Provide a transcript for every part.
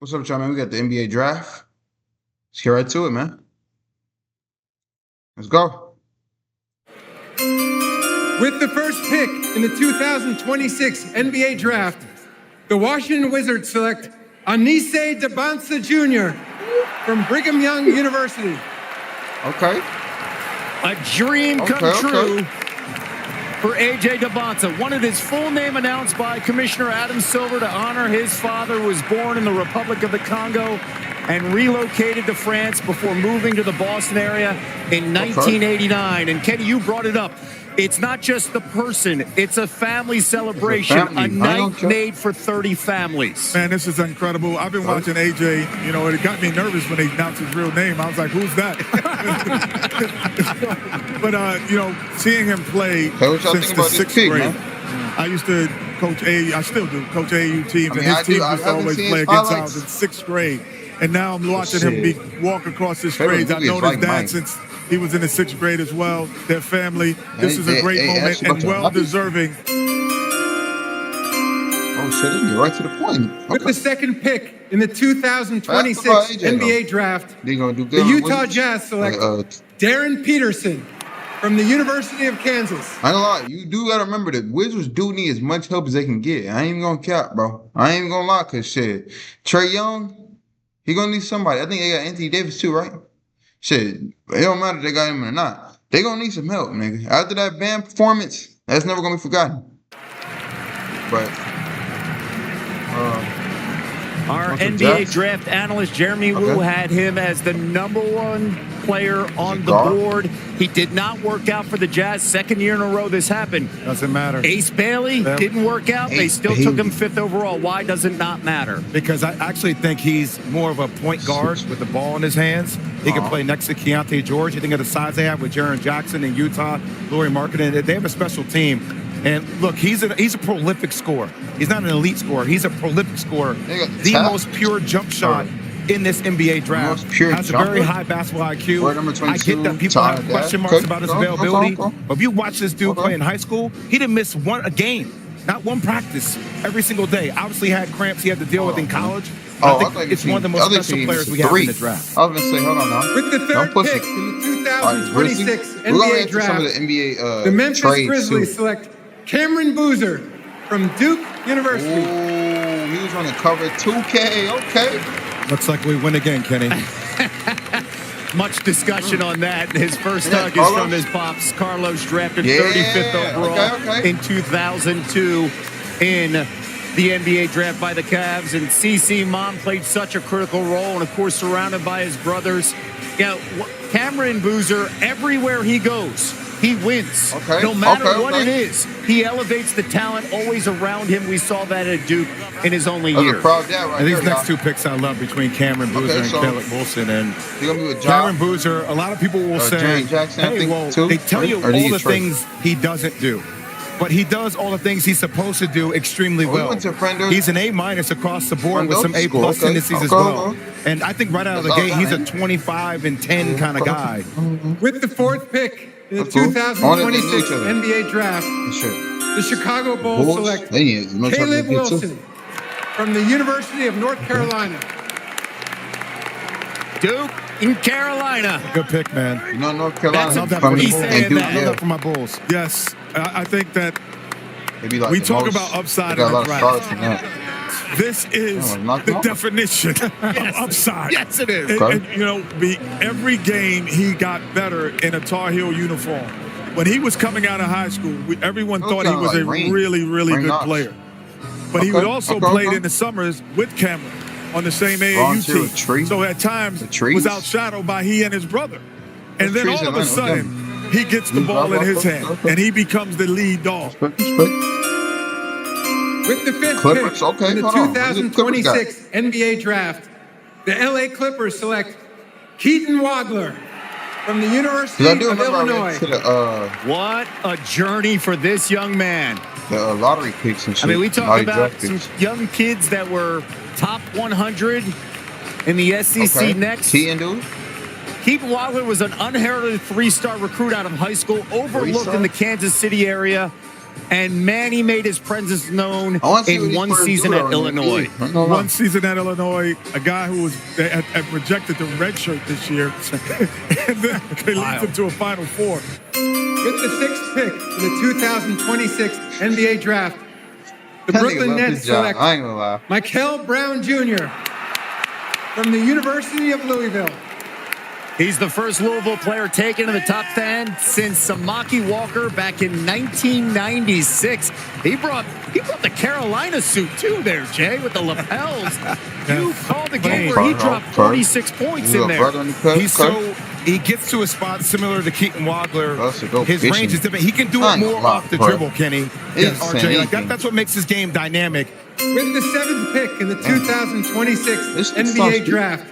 What's up, y'all, man? We got the NBA draft. Let's get right to it, man. Let's go. With the first pick in the 2026 NBA draft, the Washington Wizards select Anise Debonsa Jr. from Brigham Young University. Okay. A dream come true for A.J. Debonsa. Wanted his full name announced by Commissioner Adam Silver to honor his father, who was born in the Republic of the Congo and relocated to France before moving to the Boston area in 1989. And Kenny, you brought it up. It's not just the person, it's a family celebration, a night made for 30 families. Man, this is incredible. I've been watching AJ, it got me nervous when they announced his real name. I was like, who's that? But, seeing him play since the sixth grade, I used to coach I still do, coach AAU teams, and his team used to always play against ours in sixth grade. And now I'm watching him walk across his grades. I know his dad since he was in the sixth grade as well. Their family. This is a great moment and well-deserving. Oh, shit, they get right to the point. Okay. With the second pick in the 2026 NBA draft, the Utah Jazz select Darren Peterson from the University of Kansas. I ain't gonna lie, you do gotta remember that Wizards do need as much help as they can get. I ain't even gonna cap, bro. I ain't even gonna lie, cause shit, Trae Young, he gonna need somebody. I think they got Anthony Davis too, right? Shit, it don't matter if they got him or not. They gonna need some help, nigga. After that band performance, that's never gonna be forgotten. But our NBA draft analyst Jeremy Wu had him as the #1 player on the board. He did not work out for the Jazz. Second year in a row this happened. Doesn't matter. Ace Bailey didn't work out. They still took him 5th overall. Why does it not matter? Because I actually think he's more of a point guard with the ball in his hands. He can play next to Keontae George. You think of the size they have with Jaren Jackson in Utah, Lauri Markkanen. They have a special team. And look, he's a prolific scorer. He's not an elite scorer. He's a prolific scorer. The most pure jump shot in this NBA draft. Has a very high basketball IQ. I get that people have question marks about his availability. But if you watch this dude play in high school, he didn't miss a game, not one practice every single day. Obviously had cramps he had to deal with in college. I think it's one of the most special players we have in the draft. I was going to say, hold on now. With the third pick in the 2026 NBA draft, the Memphis Grizzlies select Cameron Boozer from Duke University. Oh, he was on the cover 2K. Okay. Looks like we win again, Kenny. Much discussion on that. His first hug is from his pops. Carlos drafted 35th overall in 2002 in the NBA draft by the Cavs. And CC Mom played such a critical role, and of course surrounded by his brothers. Cameron Boozer, everywhere he goes, he wins. No matter what it is, he elevates the talent always around him. We saw that at Duke in his only year. And these next two picks I love between Cameron Boozer and Caleb Wilson. And Cameron Boozer, a lot of people will say, hey, well, they tell you all the things he doesn't do. But he does all the things he's supposed to do extremely well. He's an A- across the board with some A+ tendencies as well. And I think right out of the gate, he's a 25 and 10 kind of guy. With the fourth pick in the 2026 NBA draft, the Chicago Bulls select Caleb Wilson from the University of North Carolina. Duke in Carolina. Good pick, man. North Carolina. I love that for the Bulls. I love that for my Bulls. Yes, I think that we talk about upside in the draft. This is the definition of upside. Yes, it is. And, every game he got better in a Tar Heel uniform. When he was coming out of high school, everyone thought he was a really, really good player. But he would also played in the summers with Cameron on the same AAU team. So at times was outshadowed by he and his brother. And then all of a sudden, he gets the ball in his hand, and he becomes the lead dog. With the fifth pick in the 2026 NBA draft, the LA Clippers select Keaton Wagler from the University of Illinois. What a journey for this young man. The lottery picks and shit. I mean, we talk about some young kids that were top 100 in the SEC next. Keaton Wagler was an unheralded 3-star recruit out of high school, overlooked in the Kansas City area. And Manny made his presence known in one season at Illinois. One season at Illinois, a guy who was had rejected the red shirt this year, and then leads him to a Final Four. With the 6th pick in the 2026 NBA Draft, the Brooklyn Nets select Michael Brown Jr. from the University of Louisville. He's the first Louisville player taken in the top 10 since Samaki Walker back in 1996. He brought the Carolina suit too there, Jay, with the lapels. You called the game where he dropped 46 points in there. He gets to a spot similar to Keaton Wagler. His range is different. He can do it more off the dribble, Kenny. RJ, like that's what makes his game dynamic. With the 7th pick in the 2026 NBA Draft,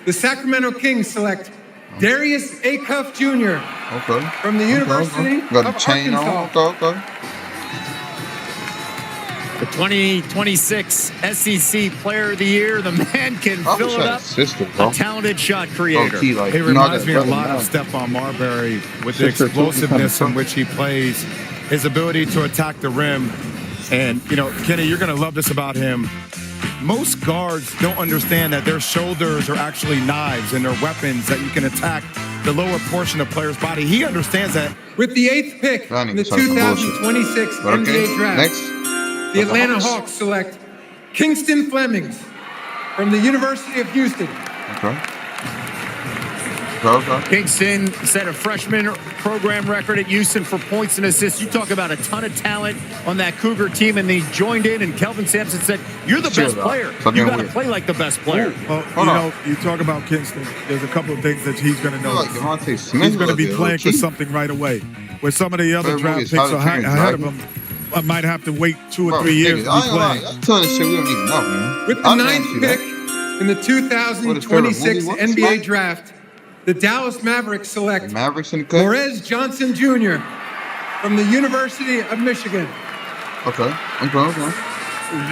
the Sacramento Kings select Darius Acuff Jr. from the University of Arkansas. The 2026 SEC Player of the Year, the man can fill it up. A talented shot creator. He reminds me a lot of Stephon Marbury with the explosiveness in which he plays, his ability to attack the rim. And, you know, Kenny, you're going to love this about him. Most guards don't understand that their shoulders are actually knives and they're weapons that you can attack the lower portion of player's body. He understands that. With the 8th pick in the 2026 NBA Draft, the Atlanta Hawks select Kingston Flemings from the University of Houston. Kingston set a freshman program record at Houston for points and assists. You talk about a ton of talent on that Cougar team, and they joined in, and Kelvin Sampson said, you're the best player. You got to play like the best player. Well, you talk about Kingston, there's a couple of things that he's going to notice. He's going to be playing for something right away, where some of the other draft picks are ahead of him. I might have to wait 2 or 3 years to be playing. I'm telling this shit we don't even know, man. With the 9th pick in the 2026 NBA Draft, the Dallas Mavericks select Morez Johnson Jr. from the University of Michigan. Okay.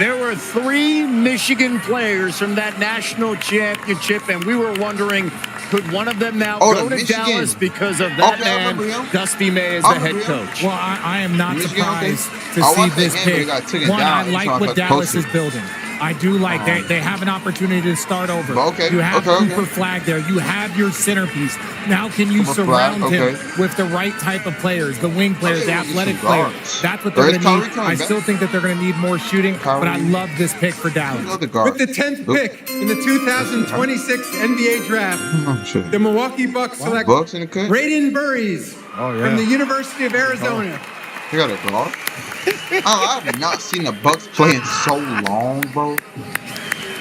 There were 3 Michigan players from that national championship, and we were wondering, could one of them now go to Dallas because of that man, Dusty May, as the head coach? Well, I am not surprised to see this pick. One, I like what Dallas is building. I do like they have an opportunity to start over. You have Cooper Flag there. You have your centerpiece. Now can you surround him with the right type of players, the wing players, the athletic players? That's what they're going to need. I still think that they're going to need more shooting, but I love this pick for Dallas. With the 10th pick in the 2026 NBA Draft, the Milwaukee Bucks select Braden Burries from the University of Arizona. You got a guard? I have not seen the Bucks play in so long, bro.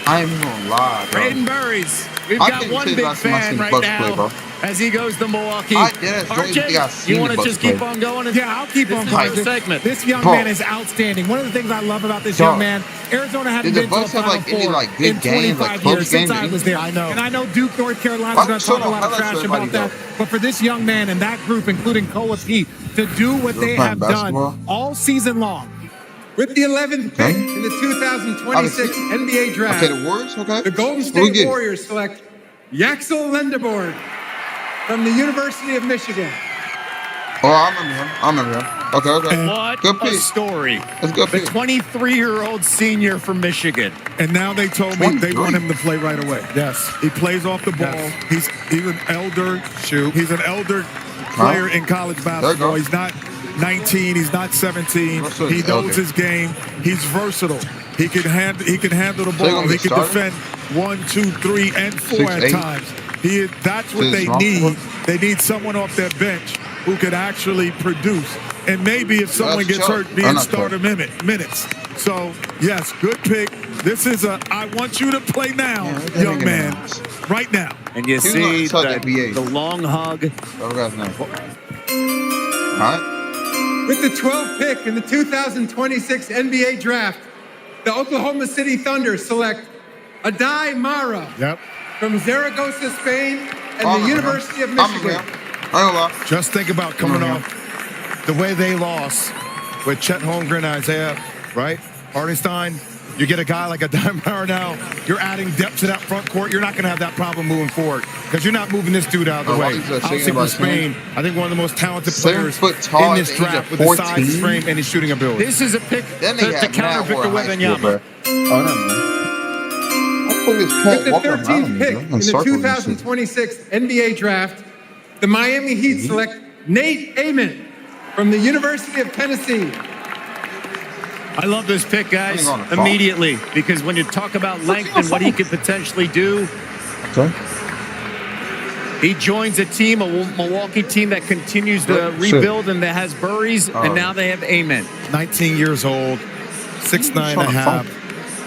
I ain't even gonna lie, bro. Braden Burries. We've got one big fan right now as he goes to Milwaukee. RJ, you want to just keep on going? Yeah, I'll keep on going. This young man is outstanding. One of the things I love about this young man, Arizona hadn't been to a Final Four in 25 years since I was there. I know. And I know Duke, North Carolina is going to talk a lot of trash about that. But for this young man and that group, including Koa Pete, to do what they have done all season long. With the 11th pick in the 2026 NBA Draft, the Golden State Warriors select Yaxel Lendeborg from the University of Michigan. Oh, I remember him. Okay. What good pick. A story. That's good pick. The 23-year-old senior from Michigan. And now they told me they want him to play right away. Yes. He plays off the ball. Yes. He's an elder. He's an elder player in college basketball. He's not 19. He's not 17. He knows his game. He's versatile. He can handle the ball. He can defend 1, 2, 3, and 4 at times. That's what they need. They need someone off their bench who could actually produce. And maybe if someone gets hurt, be in starter minutes. So, yes, good pick. This is I want you to play now, young man. Right now. And you see the long hug. All right. With the 12th pick in the 2026 NBA Draft, the Oklahoma City Thunder select Adai Mara from Zaragoza, Spain, and the University of Michigan. Just think about coming off the way they lost with Chet Holmgren, Isaiah, right? Hartenstein. You get a guy like a Dimar now, you're adding depth to that front court. You're not going to have that problem moving forward because you're not moving this dude out of the way. Obviously for Spain, I think one of the most talented players in this draft with the size, his frame, and his shooting ability. This is a pick to counter Victor Wembanyama. With the 13th pick in the 2026 NBA draft, the Miami Heat select Nate Ament from the University of Tennessee. I love this pick, guys, immediately, because when you talk about length and what he could potentially do, he joins a team, a Milwaukee team that continues to rebuild and that has Burries, and now they have Ament. 19 years old, 6'9.5",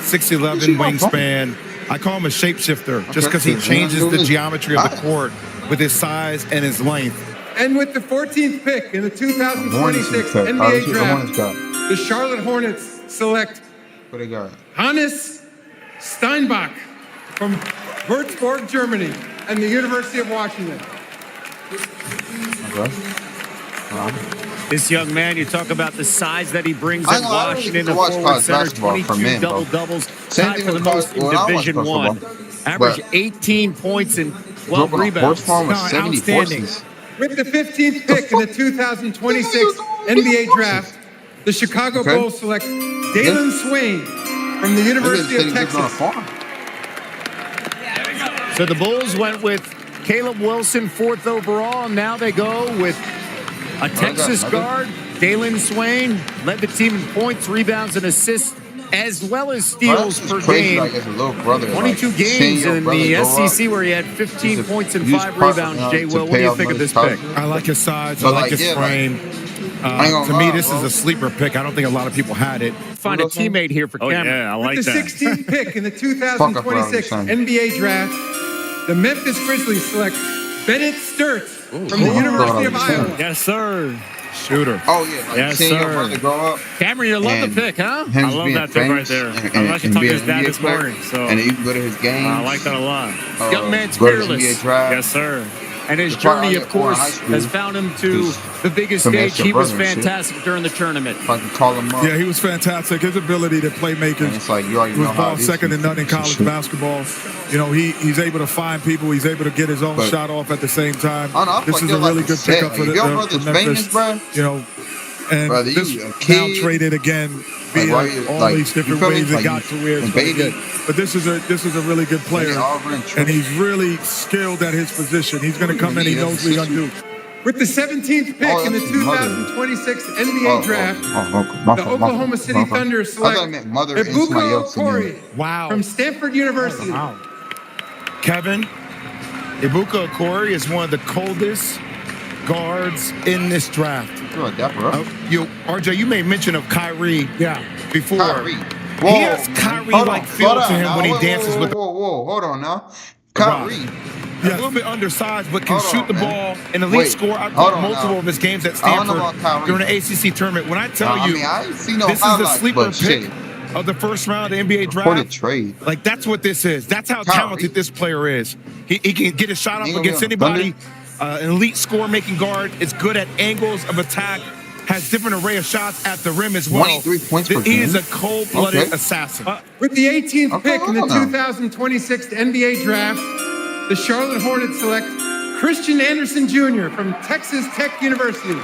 6'11" wingspan. I call him a shapeshifter just because he changes the geometry of the court with his size and his length. And with the 14th pick in the 2026 NBA draft, the Charlotte Hornets select Hannes Steinbach from Würzburg, Germany, and the University of Washington. This young man, you talk about the size that he brings at Washington, the forward center, 22 double-doubles, tied for the most in Division I. Average 18 points and 12 rebounds. Outstanding. With the 15th pick in the 2026 NBA draft, the Chicago Bulls select Dalen Swain from the University of Texas. So the Bulls went with Caleb Wilson, 4th overall, and now they go with a Texas guard, Dalen Swain, led the team in points, rebounds, and assists, as well as steals per game. 22 games in the SEC where he had 15 points and 5 rebounds. Jay Will, what do you think of this pick? I like his size. I like his frame. To me, this is a sleeper pick. I don't think a lot of people had it. Find a teammate here for Cameron. Yeah, I like that. With the 16th pick in the 2026 NBA draft, the Memphis Grizzlies select Bennett Sturtz from the University of Iowa. Yes, sir. Shooter. Oh, yeah. Yes, sir. Cameron, you love the pick, huh? I love that pick right there. I was actually talking to his dad this morning. And you can go to his game. I like that a lot. Young man's fearless. Yes, sir. And his journey, of course, has found him to the biggest stage. He was fantastic during the tournament. If I can call him up. Yeah, he was fantastic. His ability to play make it was ball second to none in college basketball. You know, he's able to find people. He's able to get his own shot off at the same time. This is a really good pickup for Memphis. You know, and this now traded again via all these different ways it got to where it's going to get. But this is a really good player, and he's really skilled at his position. He's going to come in. He knows what he's going to do. With the 17th pick in the 2026 NBA draft, the Oklahoma City Thunder select Ibuka Okori from Stanford University. Kevin, Ibuka Okori is one of the coldest guards in this draft. RJ, you made mention of Kyrie before. He has Kyrie-like feel to him when he dances with. Whoa, hold on now. Kyrie. A little bit undersized, but can shoot the ball and elite score. I caught multiple of his games at Stanford during the ACC tournament. When I tell you, this is the sleeper pick of the first round of the NBA draft. Like, that's what this is. That's how talented this player is. He can get a shot up against anybody. An elite score-making guard. Is good at angles of attack. Has different array of shots at the rim as well. 23 points per game. He is a cold-blooded assassin. With the 18th pick in the 2026 NBA draft, the Charlotte Hornets select Christian Anderson Jr. from Texas Tech University.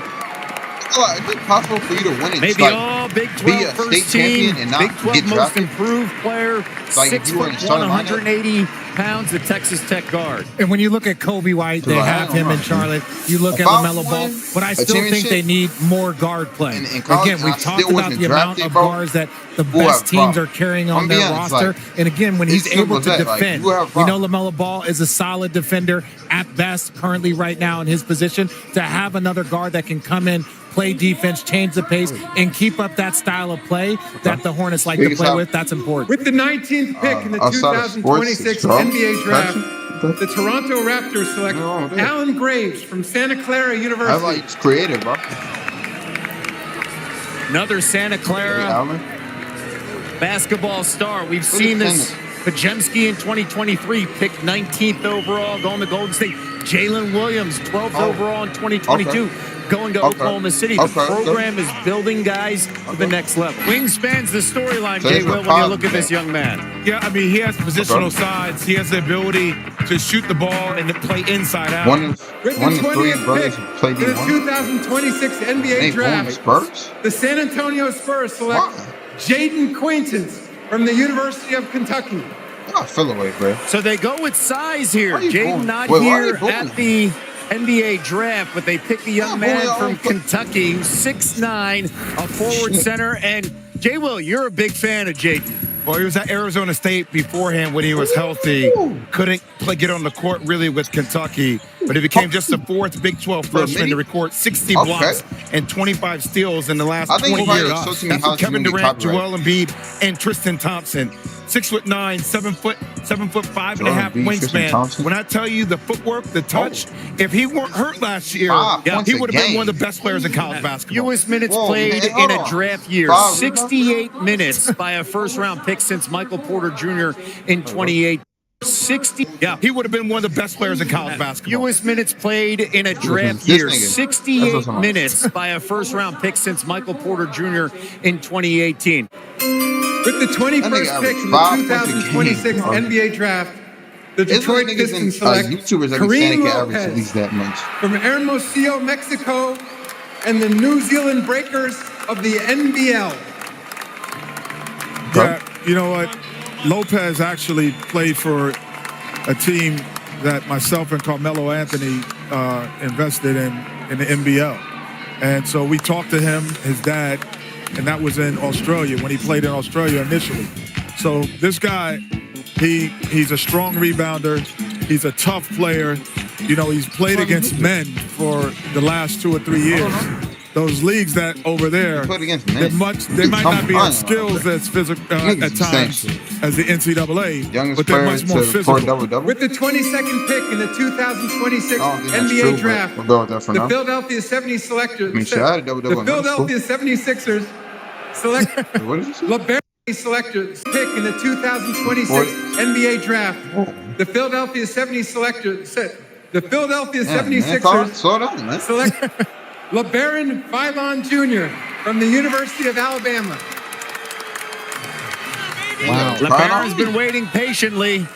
Is it possible for you to win it? Maybe all Big 12 first team, and not Big 12 get most drafted? Improved player, 6'1", 180 pounds, the Texas Tech guard. And when you look at Kobe White, they have him in Charlotte. You look at LaMelo Ball, but I still think they need more guard play. Again, we've talked about the amount of guards that the best teams are carrying on their roster. And again, when he's able to defend, we know LaMelo Ball is a solid defender at best currently right now in his position. To have another guard that can come in, play defense, change the pace, and keep up that style of play that the Hornets like to play with, that's important. With the 19th pick in the 2026 NBA draft, the Toronto Raptors select Alan Graves from Santa Clara University. That's like creative, bro. Another Santa Clara basketball star. We've seen this. Pajemski in 2023 picked 19th overall, going to Golden State. Jalen Williams, 12th overall in 2022. Going to Oklahoma City. The program is building guys to the next level. Wingspan's the storyline, Jay Will, when you look at this young man. Yeah, I mean, he has positional sides. He has the ability to shoot the ball and to play inside out. With the 20th pick in the 2026 NBA Draft, the San Antonio Spurs select Jaden Quaintance from the University of Kentucky. I feel away, bro. So they go with size here. Jaden not here at the NBA draft, but they pick the young man from Kentucky, 6'9", a forward center. And Jay Will, you're a big fan of Jaden. Well, he was at Arizona State beforehand when he was healthy. Couldn't get on the court really with Kentucky, but he became just the fourth Big 12 freshman to record 60 blocks and 25 steals in the last 20 years. That's with Kevin Durant, Joel Embiid, and Tristan Thompson. 6'9", 7'5" and a half wingspan. When I tell you the footwork, the touch, if he weren't hurt last year, he would have been one of the best players in college basketball. Fewest minutes played in a draft year, 68 minutes by a first-round pick since Michael Porter Jr. in 2018. 60. Yeah, he would have been one of the best players in college basketball. Fewest minutes played in a draft year, 68 minutes by a first-round pick since Michael Porter Jr. in 2018. With the 21st pick in the 2026 NBA Draft, the Detroit Pistons select Kareem Lopez from Hermosillo, Mexico, and the New Zealand Breakers of the NBL. Yeah, you know what? Lopez actually played for a team that myself and Carmelo Anthony invested in the NBL. And so we talked to him, his dad, and that was in Australia when he played in Australia initially. So this guy, he's a strong rebounder. He's a tough player. You know, he's played against men for the last 2 or 3 years. Those leagues that over there, they might not be as skilled as physical at times as the NCAA, but they're much more physical. With the 22nd pick in the 2026 NBA Draft, the Philadelphia 76ers select LeBron selectors pick in the 2026 NBA Draft. The Philadelphia 76ers select LeBaron Philon Jr. from the University of Alabama. Wow. LeBaron's been waiting patiently.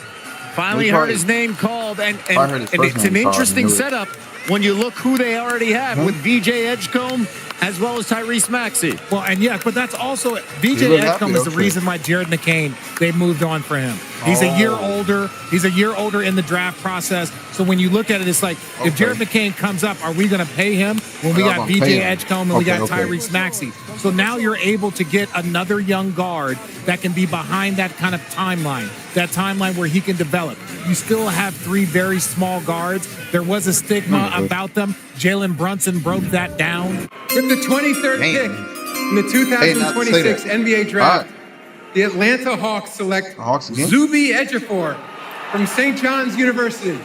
Finally heard his name called. And it's an interesting setup when you look who they already have with VJ Edgecombe as well as Tyrese Maxey. Well, and yeah, but that's also VJ Edgecombe is the reason why Jared McCain, they moved on for him. He's a year older. He's a year older in the draft process. So when you look at it, it's like, if Jared McCain comes up, are we going to pay him when we got VJ Edgecombe and we got Tyrese Maxey? So now you're able to get another young guard that can be behind that kind of timeline, that timeline where he can develop. You still have 3 very small guards. There was a stigma about them. Jalen Brunson broke that down. With the 23rd pick in the 2026 NBA Draft, the Atlanta Hawks select Zuby Ejiofor from St. John's University.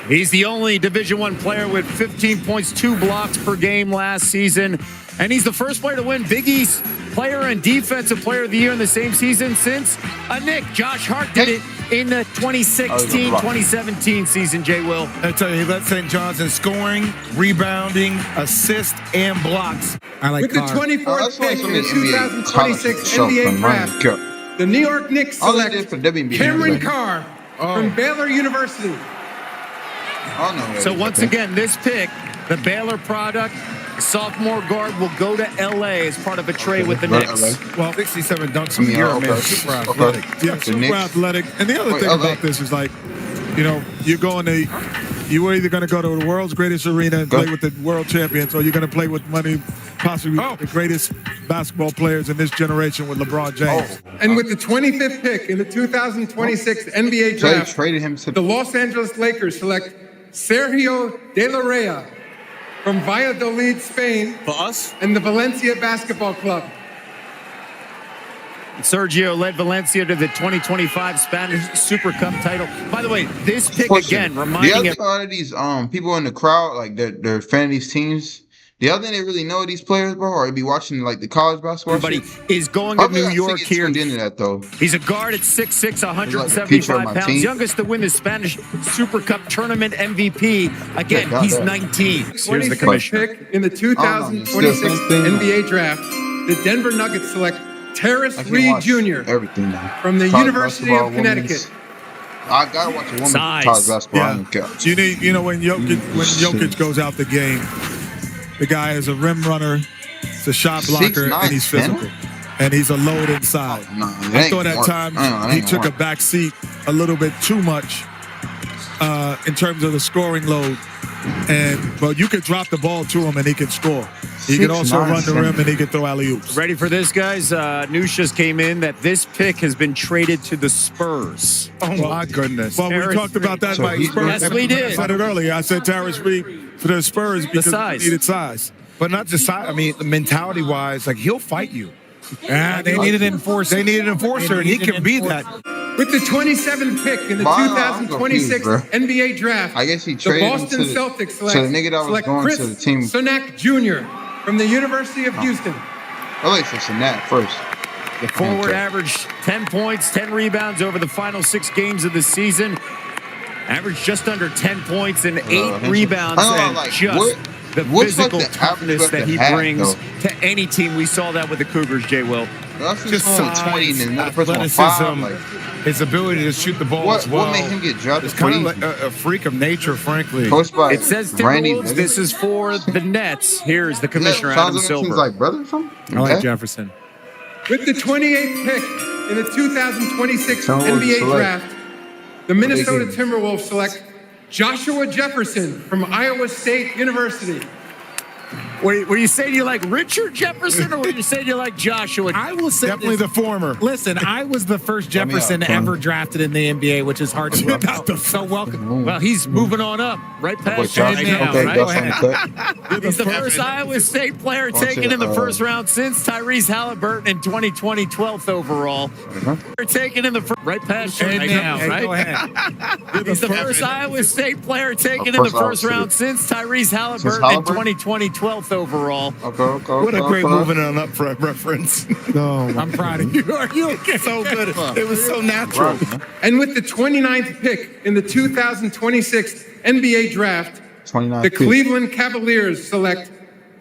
He's the only Division I player with 15 points, 2 blocks per game last season. And he's the first player to win Big East Player and Defensive Player of the Year in the same season since a Nick. Josh Hart did it in the 2016-2017 season, Jay Will. I tell you, he led St. John's in scoring, rebounding, assists, and blocks. I like With the 24th pick in the 2026 NBA Draft, the New York Knicks select Cameron Carr from Baylor University. So once again, this pick, the Baylor product, sophomore guard, will go to L.A. as part of a trade with the Knicks. Well, 67 dunks a year, man. Super athletic. Yeah, super athletic. And the other thing about this is, like, you know, you were either going to go to the world's greatest arena and play with the world champions, or you're going to play with possibly the greatest basketball players in this generation with LeBron James. And with the 25th pick in the 2026 NBA Draft, the Los Angeles Lakers select Sergio De La Rey from Valladolid, Spain, for us, and the Valencia Basketball Club. Sergio led Valencia to the 2025 Spanish Super Cup title. By the way, this pick again reminding a lot of these people in the crowd, like they're fan of these teams. y'all think they really know these players, bro? Or they be watching like the college basketball? Everybody is going to New York here. Into that, though. He's a guard at 6'6", 175 pounds, youngest to win the Spanish Super Cup tournament MVP. Again, he's 19. Here's the commissioner. Pick in the 2026 NBA draft, the Denver Nuggets select Terrence Reed Jr. From the University of Connecticut. I gotta watch a woman college basketball. Yeah. You need, you know, when Jokic goes out the game, the guy is a rim runner, it's a shot blocker, 6'9", and he's physical. And he's a load inside. I thought at times he took a back seat a little bit too much in terms of the scoring load. But you could drop the ball to him and he can score. He can also run the rim and he can throw alley-oops. Ready for this, guys? News just came in that this pick has been traded to the Spurs. Oh, my goodness. Well, we talked about that by Spurs. Yes, we did. I said it earlier. I said Terrence Reed for the Spurs because he needed size. But not just size. I mean, mentality-wise, like, he'll fight you. Yeah, they needed an enforcer. They needed an enforcer, and he can be that. With the 27th pick in the 2026 NBA draft, I guess he the traded Boston Celtics select Chris to the team. Sunak Jr. from the University of Houston. I like for Sunak first. The forward averaged 10 points, 10 rebounds over the final 6 games of the season. Averaged just under 10 points and 8 rebounds, and the physical toughness that he brings to any team. We saw that with the Cougars, Jay Will. Just size, athleticism, his ability to shoot the ball as well. What made him get drafted? It's kind of like a freak of nature, frankly. It says Timberwolves. This is for the Nets. Here's the commissioner, Adam Silver. Like brother or something? I like Jefferson. With the 28th pick in the 2026 NBA draft, the Minnesota Timberwolves select Joshua Jefferson from Iowa State University. Were you saying you like Richard Jefferson, or were you saying you like Joshua? I will say definitely the former. Listen, I was the first Jefferson ever drafted in the NBA, which is hard to believe. So welcome. Well, he's moving on up right past you now, right? He's the first Iowa State player taken in the first round since Tyrese Halliburton in 2020, 12th overall. Taken in the first, right past you now, right? Go ahead. He's the first Iowa State player taken in the first round since Tyrese Halliburton in 2020, 12th overall. What a great moving on up reference. No, I'm proud of you. Are you okay? So good. It was so natural. And with the 29th pick in the 2026 NBA draft, the Cleveland Cavaliers select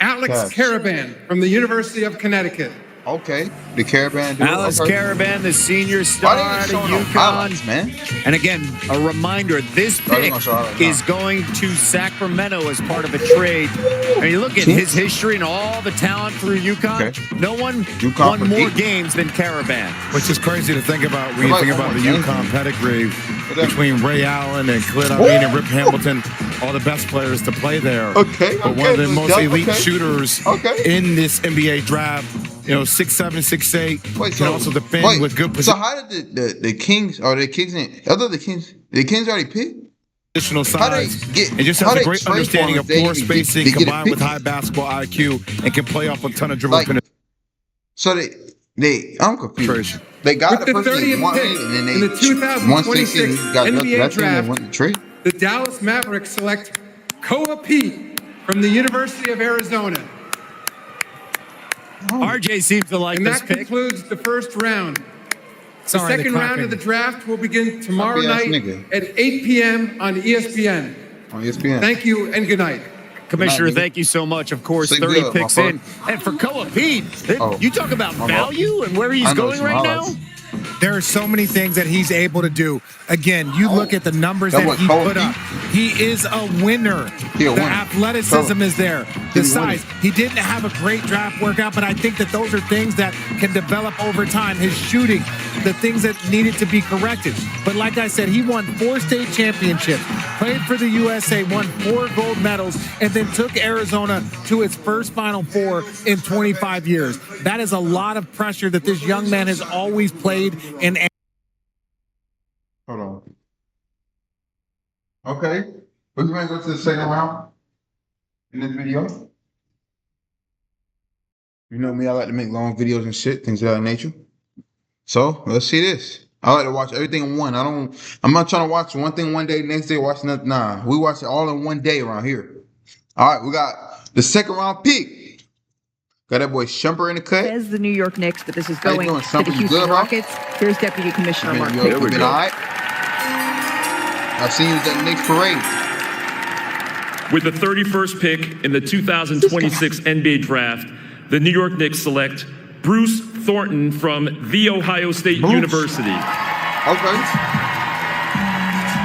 Alex Caravan from the University of Connecticut. Okay, the Caravan. Alex Caravan, the senior star at UConn. Man. And again, a reminder, this pick is going to Sacramento as part of a trade. And you look at his history and all the talent through UConn. No one won more games than Caravan. Which is crazy to think about when you think about the UConn pedigree between Ray Allen and Clint Arvine and Rip Hamilton, all the best players to play there. But one of the most elite shooters in this NBA draft. You know, 6'7", 6'8". Can also defend with good position. So how did the Kings or the Kings? The Kings already picked additional size. And just has a great understanding of floor spacing combined with high basketball IQ and can play off a ton of dribble penetration. So I'm confused. They got the 30th pick in the 2026 NBA draft. The Dallas Mavericks select Koa Pete from the University of Arizona. RJ seems to like this pick. And that concludes the first round. The second round of the draft will begin tomorrow night at 8 p.m. on ESPN. Thank you and good night. Commissioner, thank you so much. Of course, 30 picks in. And for Koa Pete, you talk about value and where he's going right now. There are so many things that he's able to do. Again, you look at the numbers that he put up. He is a winner. The athleticism is there. The size. He didn't have a great draft workout, but I think that those are things that can develop over time. His shooting, the things that needed to be corrected. But like I said, he won 4 state championships, played for the USA, won 4 gold medals, and then took Arizona to its first Final Four in 25 years. That is a lot of pressure that this young man has always played in. Hold on. Okay. We're going to go to the second round in this video. You know me, I like to make long videos and shit, things of that nature. So let's see this. I like to watch everything in one. I'm not trying to watch one thing one day, next day watch nothing. Nah, we watch it all in one day around here. All right, we got The second round pick. Got that boy Shumpert in the cut. Says the New York Knicks, but this is going to the Houston Rockets. Here's Deputy Commissioner Mark Pickett. All right. I've seen you at the Knicks parade. With the 31st pick in the 2026 NBA Draft, the New York Knicks select Bruce Thornton from The Ohio State University. Okay.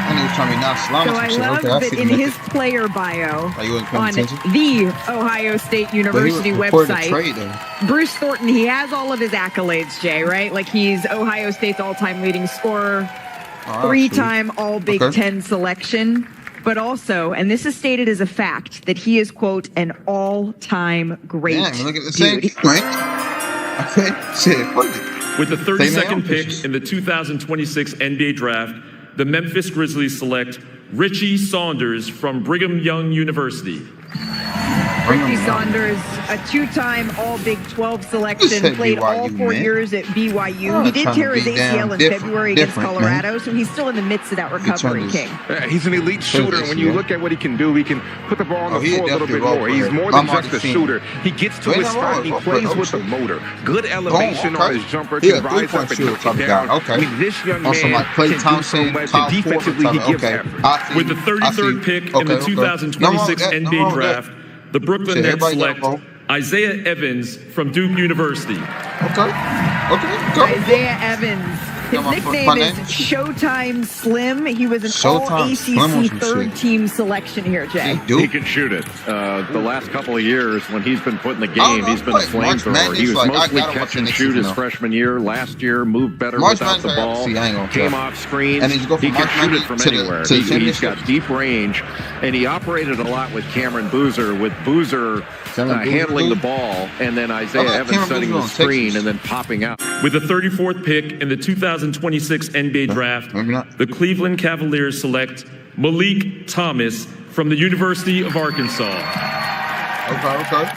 I knew he was trying to be non-Islamic. So I love that in his player bio on the Ohio State University website, Bruce Thornton, he has all of his accolades, Jay, right? Like he's Ohio State's all-time leading scorer, three-time All-Big Ten selection, but also, and this is stated as a fact, that he is, quote, an all-time great look at the same thing, right? Okay, shit, fuck it. With the 32nd pick in the 2026 NBA Draft, the Memphis Grizzlies select Richie Saunders from Brigham Young University. Richie Saunders, a two-time All-Big 12 selection, played all 4 years at BYU. He did tear his ACL in February against Colorado, so he's still in the midst of that recovery, King. He's an elite shooter. When you look at what he can do, he can put the ball on the floor a little bit more. He's more than just a shooter. He gets to his spot. He plays with the motor. Good elevation on his jumper. Can rise up and knock it down. I mean, this young man can do so much. Defensively, he gives effort. With the 33rd pick in the 2026 NBA Draft, the Brooklyn Nets select Isaiah Evans from Duke University. Isaiah Evans. His nickname is Showtime Slim. He was an All-ACC third-team selection here, Jay. He can shoot it. The last couple of years, when he's been put in the game, he's been a flamethrower. He was mostly catch and shoot his freshman year. Last year, moved better without the ball. Came off screens. He can shoot it from anywhere. He's got deep range, and he operated a lot with Cameron Boozer, with Boozer handling the ball, and then Isaiah Evans setting the screen and then popping out. With the 34th pick in the 2026 NBA Draft, the Cleveland Cavaliers select Malik Thomas from the University of Arkansas.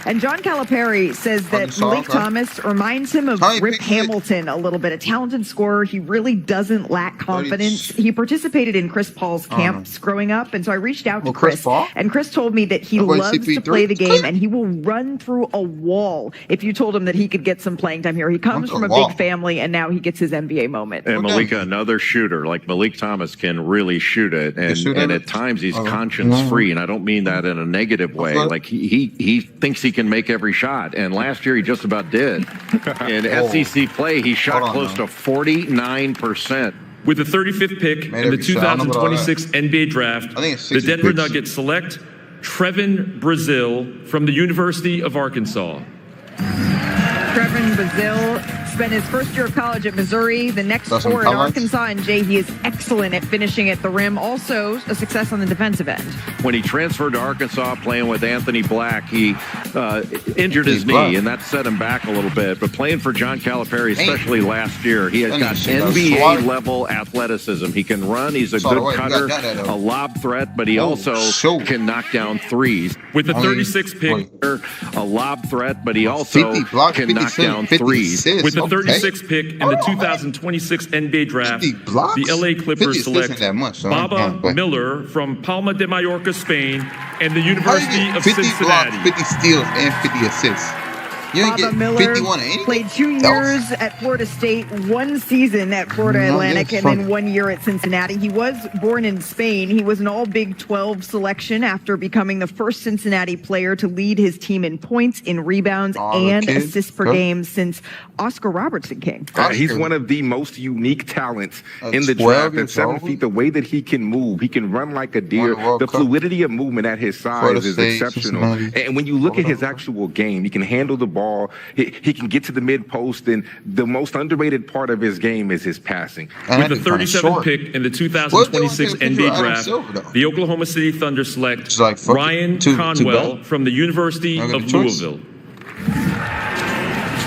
And John Calipari says that Malik Thomas reminds him of Rip Hamilton a little bit. A talented scorer. He really doesn't lack confidence. He participated in Chris Paul's camps growing up, and so I reached out to Chris, and Chris told me that he loves to play the game, and he will run through a wall if you told him that he could get some playing time here. He comes from a big family, and now he gets his NBA moment. And Malika, another shooter. Like Malik Thomas can really shoot it, and at times he's conscience-free, and I don't mean that in a negative way. Like he thinks he can make every shot, and last year he just about did. In SEC play, he shot close to 49%. With the 35th pick in the 2026 NBA Draft, the Denver Nuggets select Trevin Brazile from the University of Arkansas. Trevin Brazile spent his first year of college at Missouri, the next 4 at Arkansas, and Jay, he is excellent at finishing at the rim. Also, a success on the defensive end. When he transferred to Arkansas playing with Anthony Black, he injured his knee, and that set him back a little bit. But playing for John Calipari, especially last year, he has got NBA-level athleticism. He can run. He's a good cutter, a lob threat, but he also can knock down threes. With the 36th pick, a lob threat, but he also can knock down threes. With the 36th pick in the 2026 NBA Draft, the LA Clippers select Baba Miller from Palma de Mallorca, Spain, and the University of Cincinnati. 50 steals and 50 assists. Baba Miller played 2 years at Florida State, 1 season at Florida Atlantic, and then 1 year at Cincinnati. He was born in Spain. He was an All-Big 12 selection after becoming the first Cincinnati player to lead his team in points, in rebounds, and assists per game since Oscar Robertson, King. He's one of the most unique talents in the draft. At 7 feet, the way that he can move, he can run like a deer. The fluidity of movement at his size is exceptional. And when you look at his actual game, he can handle the ball. He can get to the mid post, and the most underrated part of his game is his passing. With the 37th pick in the 2026 NBA Draft, the Oklahoma City Thunder select Ryan Conwell from the University of Louisville.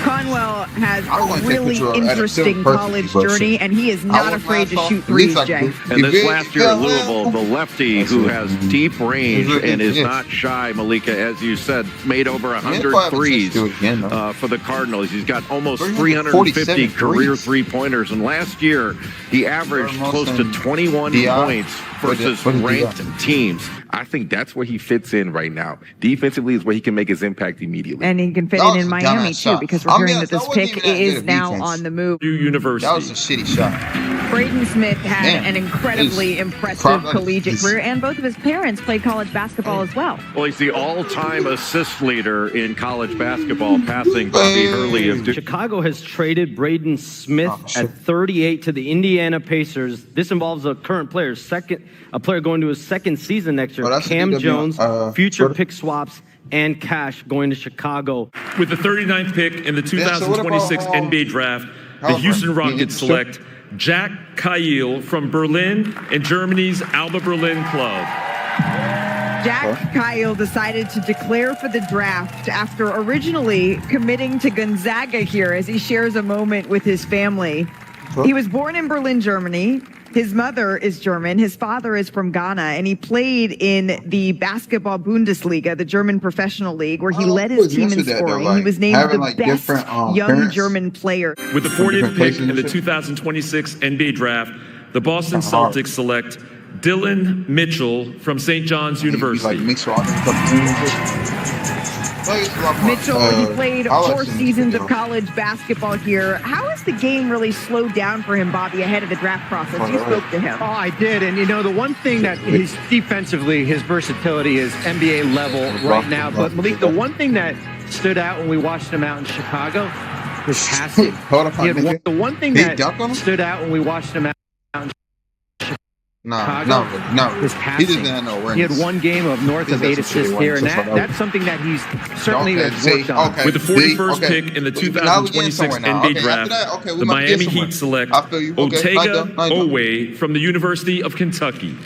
Conwell has a really interesting college journey, and he is not afraid to shoot threes, Jay. And this last year at Louisville, the lefty who has deep range and is not shy, Malika, as you said, made over 100 threes for the Cardinals. He's got almost 350 career three-pointers, and last year he averaged close to 21 points, versus ranked teams. I think that's where he fits in right now. Defensively is where he can make his impact immediately. And he can fit in Miami, too, because we're hearing that this pick is now on the move. University. That was a shitty shot. Braden Smith had an incredibly impressive collegiate career, and both of his parents played college basketball as well. Well, he's the all-time assist leader in college basketball, passing Bobby Hurley of Duke. Chicago has traded Braden Smith at 38 to the Indiana Pacers. This involves a current player, a player going to his second season next year. Cam Jones, future pick swaps, and cash going to Chicago. With the 39th pick in the 2026 NBA Draft, the Houston Rockets select Jack Kyle from Berlin and Germany's Alba Berlin club. Jack Kyle decided to declare for the draft after originally committing to Gonzaga here, as he shares a moment with his family. He was born in Berlin, Germany. His mother is German. His father is from Ghana, and he played in the Basketball Bundesliga, the German professional league, where he led his team in scoring. He was named the best young German player. With the 40th pick in the 2026 NBA Draft, the Boston Celtics select Dylan Mitchell from St. John's University. Mitchell, he played 4 seasons of college basketball here. How has the game really slowed down for him, Bobby, ahead of the draft process? You spoke to him. Oh, I did. And, the one thing that he's defensively, his versatility is NBA level right now. But, Malik, the one thing that stood out when we watched him out in Chicago was passing. The one thing that stood out when we watched him out in No. His passing. He doesn't know where. He had one game of north of 8 assists here, and that's something that he's certainly worked on. With the 41st pick in the 2026 NBA Draft, the Miami Heat select Otega Oweh from the University of Kentucky.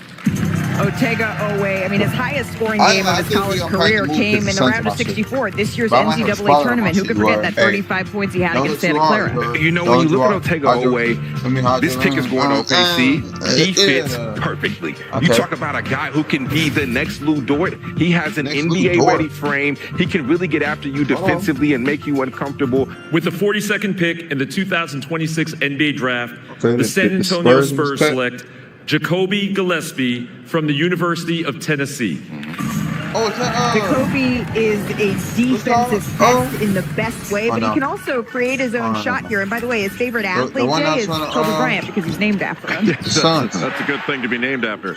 Otega Oweh, his highest scoring game of his college career came in the round of 64 at this year's NCAA tournament. Who could forget that 35 points he had against Santa Clara? When you look at Otega Oweh, this pick is going to OKC. He fits perfectly. You talk about a guy who can be the next Lou Dort. He has an NBA-ready frame. He can really get after you defensively and make you uncomfortable. With the 42nd pick in the 2026 NBA Draft, the San Antonio Spurs select Jacoby Gillespie from the University of Tennessee. Jacoby is a defensive pest in the best way, but he can also create his own shot here. And by the way, his favorite athlete, Jay, is Kobe Bryant, because he's named after him. That's a good thing to be named after.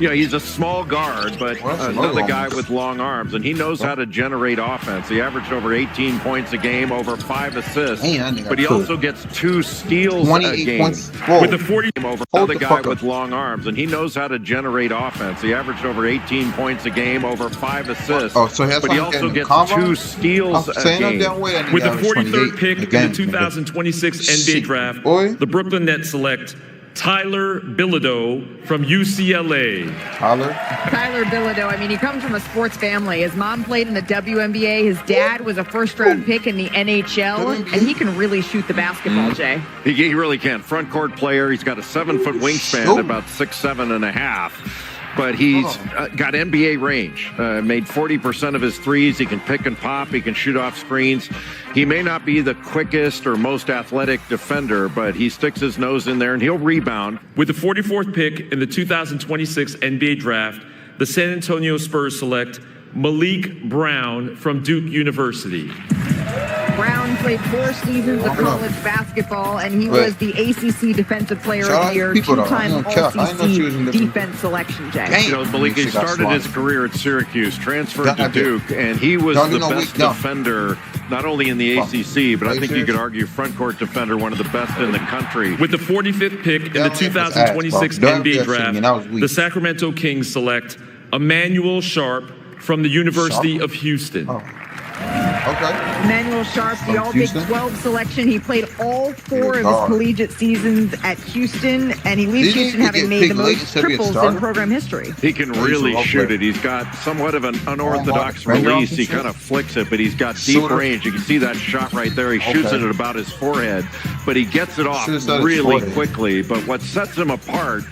He's a small guard, but another guy with long arms, and he knows how to generate offense. He averaged over 18 points a game, over 5 assists, but he also gets 2 steals a game. With the 40 over another guy with long arms, and he knows how to generate offense. He averaged over 18 points a game, over 5 assists, but he also gets 2 steals a game. With the 43rd pick in the 2026 NBA Draft, the Brooklyn Nets select Tyler Bilodeau from UCLA. Tyler Bilodeau, he comes from a sports family. His mom played in the WNBA. His dad was a first-round pick in the NHL, and he can really shoot the basketball, Jay. He really can. Front court player. He's got a 7-foot wingspan, about 6'7" and a half. But he's got NBA range, made 40% of his threes. He can pick and pop. He can shoot off screens. He may not be the quickest or most athletic defender, but he sticks his nose in there and he'll rebound. With the 44th pick in the 2026 NBA Draft, the San Antonio Spurs select Malik Brown from Duke University. Brown played 4 seasons of college basketball, and he was the ACC Defensive Player of the Year, 2-time All-CC defense selection, Jay. Malik, he started his career at Syracuse, transferred to Duke, and he was the best defender, not only in the ACC, but I think you could argue front court defender, one of the best in the country. With the 45th pick in the 2026 NBA Draft, the Sacramento Kings select Emmanuel Sharp from the University of Houston. Emmanuel Sharp, the All-Big 12 selection. He played all 4 of his collegiate seasons at Houston, and he leaves Houston having made the most triples in program history. He can really shoot it. He's got somewhat of an unorthodox release. He kind of flicks it, but he's got deep range. You can see that shot right there. He shoots it at about his forehead, but he gets it off really quickly. But what sets him apart,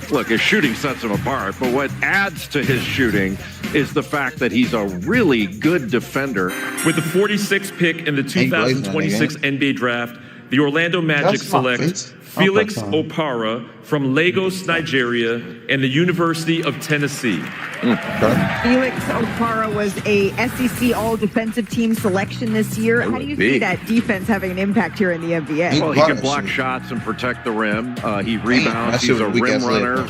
look, his shooting sets him apart, but what adds to his shooting is the fact that he's a really good defender. With the 46th pick in the 2026 NBA Draft, the Orlando Magic select Felix Opara from Lagos, Nigeria, and the University of Tennessee. Felix Opara was a SEC All-Defensive Team selection this year. How do you see that defense having an impact here in the NBA? Well, he can block shots and protect the rim. He rebounds. He's a rim runner,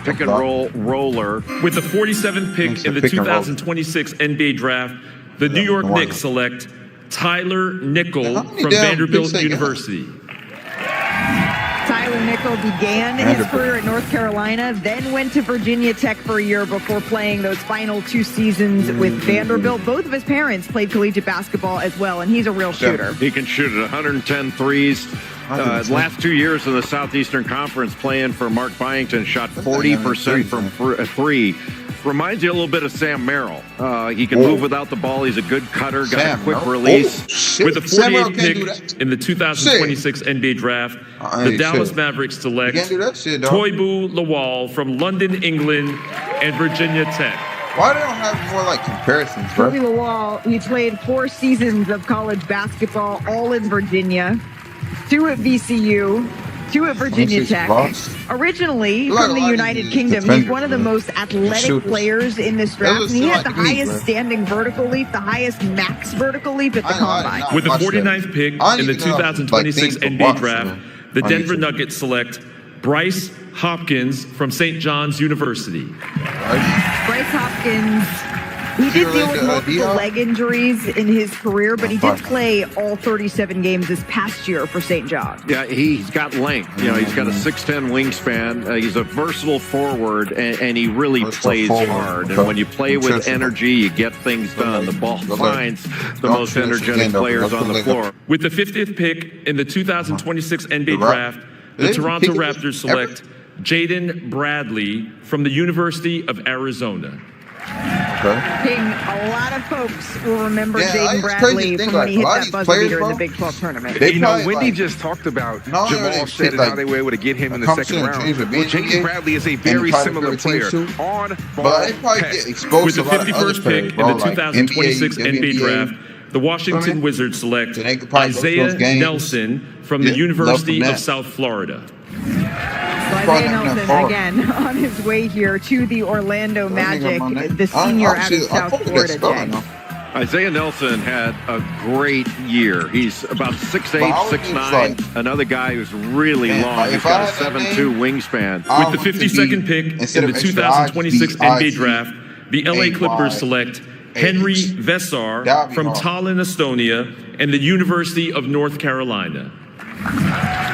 pick and roll roller. With the 47th pick in the 2026 NBA Draft, the New York Knicks select Tyler Nickel from Vanderbilt University. Tyler Nickel began his career at North Carolina, then went to Virginia Tech for a year before playing those final 2 seasons with Vanderbilt. Both of his parents played collegiate basketball as well, and he's a real shooter. He can shoot at 110 threes. Last 2 years in the Southeastern Conference playing for Mark Byington, shot 40% from 3. Reminds you a little bit of Sam Merrill. He can move without the ball. He's a good cutter, got a quick release. With the 48th pick in the 2026 NBA Draft, the Dallas Mavericks select Toibu Lawal from London, England, and Virginia Tech. Why they don't have more like comparisons, bro? Toibu Lawal, he played 4 seasons of college basketball, all in Virginia, 2 at VCU, 2 at Virginia Tech. Originally from the United Kingdom, he's one of the most athletic players in this draft. And he had the highest standing vertical leap, the highest max vertical leap at the combine. With the 49th pick in the 2026 NBA Draft, the Denver Nuggets select Bryce Hopkins from St. John's University. Bryce Hopkins, he did deal with multiple leg injuries in his career, but he did play all 37 games this past year for St. John. Yeah, he's got length. You know, he's got a 6'10" wingspan. He's a versatile forward, and he really plays hard. And when you play with energy, you get things done. The ball finds the most energetic players on the floor. With the 50th pick in the 2026 NBA Draft, the Toronto Raptors select Jaden Bradley from the University of Arizona. King, a lot of folks will remember Jaden Bradley from when he hit that buzzer beater in the Big 12 tournament. You know, Wendy just talked about Jamal said and how they were able to get him in the second round. Well, Jaden Bradley is a very similar player. On ball, with the 51st pick in the 2026 NBA Draft, the Washington Wizards select Isaiah Nelson from the University of South Florida. Isaiah Nelson, again, on his way here to the Orlando Magic, the senior out of South Florida. Isaiah Nelson had a great year. He's about 6'8", 6'9", another guy who's really long. He's got a 7'2" wingspan. With the 52nd pick in the 2026 NBA Draft, the LA Clippers select Henry Vesar from Tallinn, Estonia, and the University of North Carolina.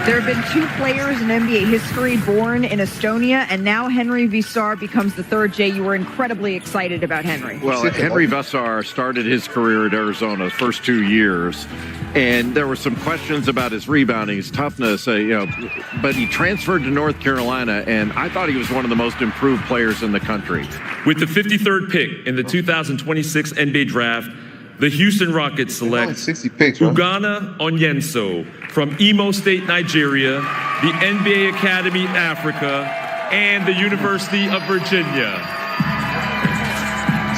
There have been 2 players in NBA history born in Estonia, and now Henry Vesar becomes the 3rd. Jay, you were incredibly excited about Henry. Well, Henry Vesar started his career at Arizona the first 2 years, and there were some questions about his rebounding, his toughness, but he transferred to North Carolina, and I thought he was one of the most improved players in the country. With the 53rd pick in the 2026 NBA Draft, the Houston Rockets select Ugonna Onyenso from Imo State, Nigeria, the NBA Academy Africa, and the University of Virginia.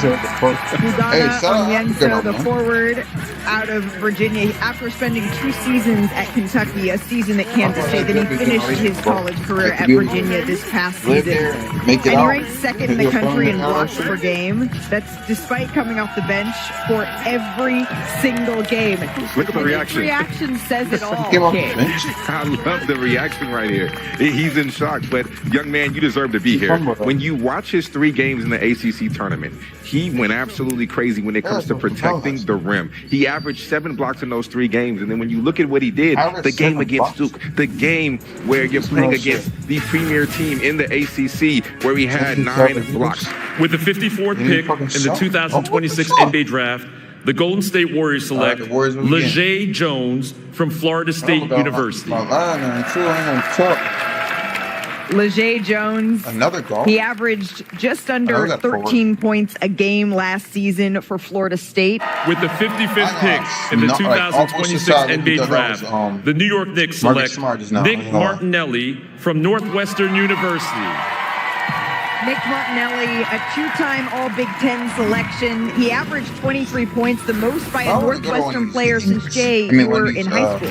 Ugonna Onyenso, the forward out of Virginia, after spending 2 seasons at Kentucky, a season at Kansas State, then he finished his college career at Virginia this past season. And he ranked 2nd in the country in blocks per game. That's despite coming off the bench for every single game. Look at the reaction. His reaction says it all. I love the reaction right here. He's in shock, but young man, you deserve to be here. When you watch his 3 games in the ACC tournament, he went absolutely crazy when it comes to protecting the rim. He averaged 7 blocks in those 3 games. And then when you look at what he did, the game against Duke, the game where you're playing against the premier team in the ACC, where he had 9 blocks. With the 54th pick in the 2026 NBA Draft, the Golden State Warriors select Leger Jones from Florida State University. Leger Jones, another goal. He averaged just under 13 points a game last season for Florida State. With the 55th pick in the 2026 NBA Draft, the New York Knicks select Nick Martinelli from Northwestern University. Nick Martinelli, a two-time All-Big Ten selection. He averaged 23 points, the most by a Northwestern player since Jay were in high school.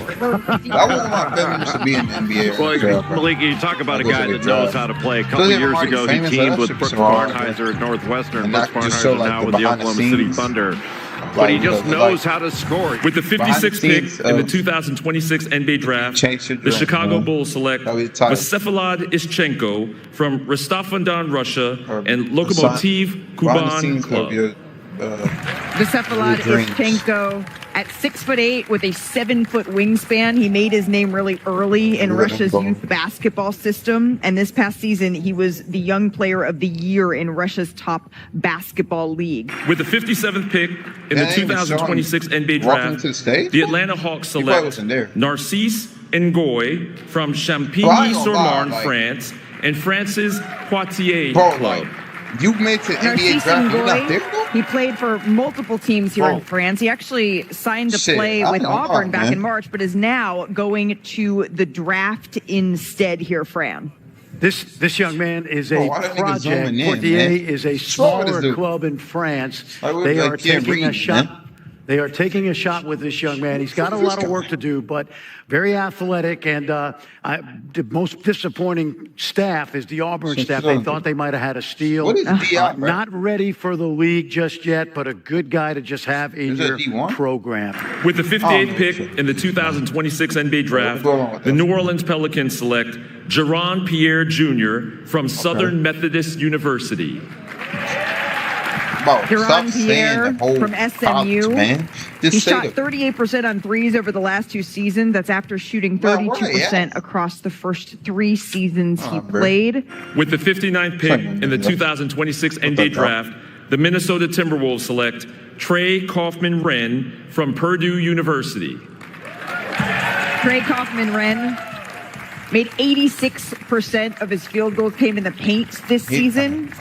I want my family to be in the NBA. Well, Malik, you talk about a guy that knows how to play. A couple years ago, he teamed with Brooks Barnheiser at Northwestern. Brooks Barnheiser now with the Oklahoma City Thunder. But he just knows how to score. With the 56th pick in the 2026 NBA Draft, the Chicago Bulls select Vsevolod Ischenko from Rostov-on-Don, Russia, and Lokomotiv Kuban Club. Vsevolod Ischenko, at 6'8" with a 7-foot wingspan. He made his name really early in Russia's youth basketball system. And this past season, he was the Young Player of the Year in Russia's top basketball league. With the 57th pick in the 2026 NBA Draft, the Atlanta Hawks select Narcisse Ngoy from Champigny-sur-Marne, France, and France's Poitiers Club. You made to NBA Draft. You're not there, though? He played for multiple teams here in France. He actually signed to play with Auburn back in March, but is now going to the draft instead here, Fran. This young man is a project. Poitiers is a smaller club in France. They are taking a shot. They are taking a shot with this young man. He's got a lot of work to do, but very athletic. And the most disappointing staff is the Auburn staff. They thought they might have had a steal. What is Diop? Not ready for the league just yet, but a good guy to just have in your program. With the 58th pick in the 2026 NBA Draft, the New Orleans Pelicans select Jaron Pierre Jr. from Southern Methodist University. Jaron Pierre from SMU. He shot 38% on threes over the last 2 seasons. That's after shooting 32% across the first 3 seasons he played. With the 59th pick in the 2026 NBA Draft, the Minnesota Timberwolves select Trey Kaufman-Renn from Purdue University. Trey Kaufman-Renn made 86% of his field goals came in the paint this season.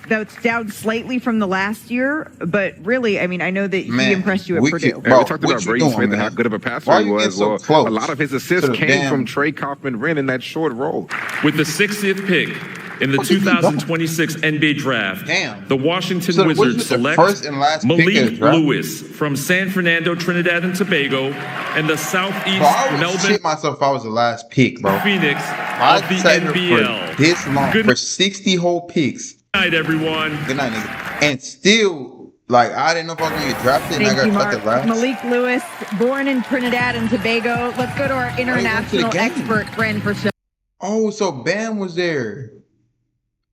That's down slightly from the last year, but really, I mean, I know that he impressed you at Purdue. We talked about Brady Smith and how good of a passer he was. Well, a lot of his assists came from Trey Kaufman-Renn in that short role. With the 60th pick in the 2026 NBA Draft, the Washington Wizards select Malik Lewis from San Fernando, Trinidad and Tobago, and the Southeast Melbourne. Shit myself if I was the last pick, bro. Phoenix of the NBL. For this long, for 60 whole picks. Good night, everyone. Good night, nigga. And still, like, I didn't know if I was going to get drafted, and I got drafted last. Malik Lewis, born in Trinidad and Tobago. Let's go to our international expert, Fran Purcell. Oh, so Bam was there.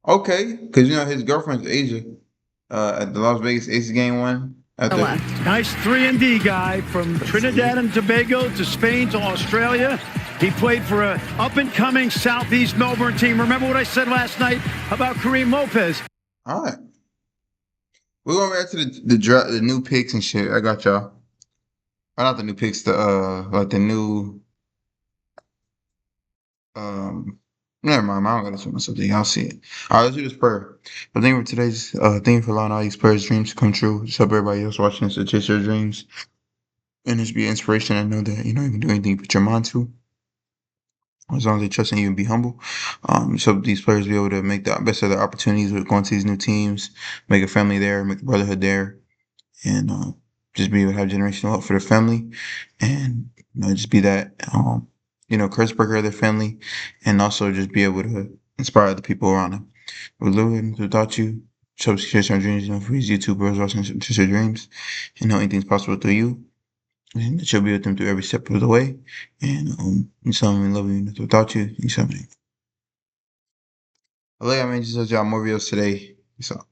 Okay, because, you know, his girlfriend's Asia at the Las Vegas Aces game 1. Nice 3-and-D guy from Trinidad and Tobago to Spain to Australia. He played for a up-and-coming Southeast Melbourne team. Remember what I said last night about Kareem Lopez? All right. We're going back to the new picks and shit. I got y'all. Not the new picks, like the new never mind, I don't gotta say myself. Y'all see it. All right, let's do this prayer. But thank you for today's thank you for allowing all these prayers, dreams to come true. Just help everybody else watching this to chase their dreams. And just be an inspiration. I know that, you know, you can do anything you put your mind to. As long as they trust in you and be humble. So these players be able to make the best of their opportunities with going to these new teams, make a family there, make a brotherhood there, and just be able to have generational help for their family. And, you know, just be that you know, curse breaker of their family, and also just be able to inspire the people around them. With Lou, without you, show chase our dreams, you know, for these YouTubers watching chase their dreams, and know anything's possible through you, and that you'll be with them through every step of the way. And you tell me we love you, without you, you tell me. I love you, man. Just y'all more videos today. Peace out.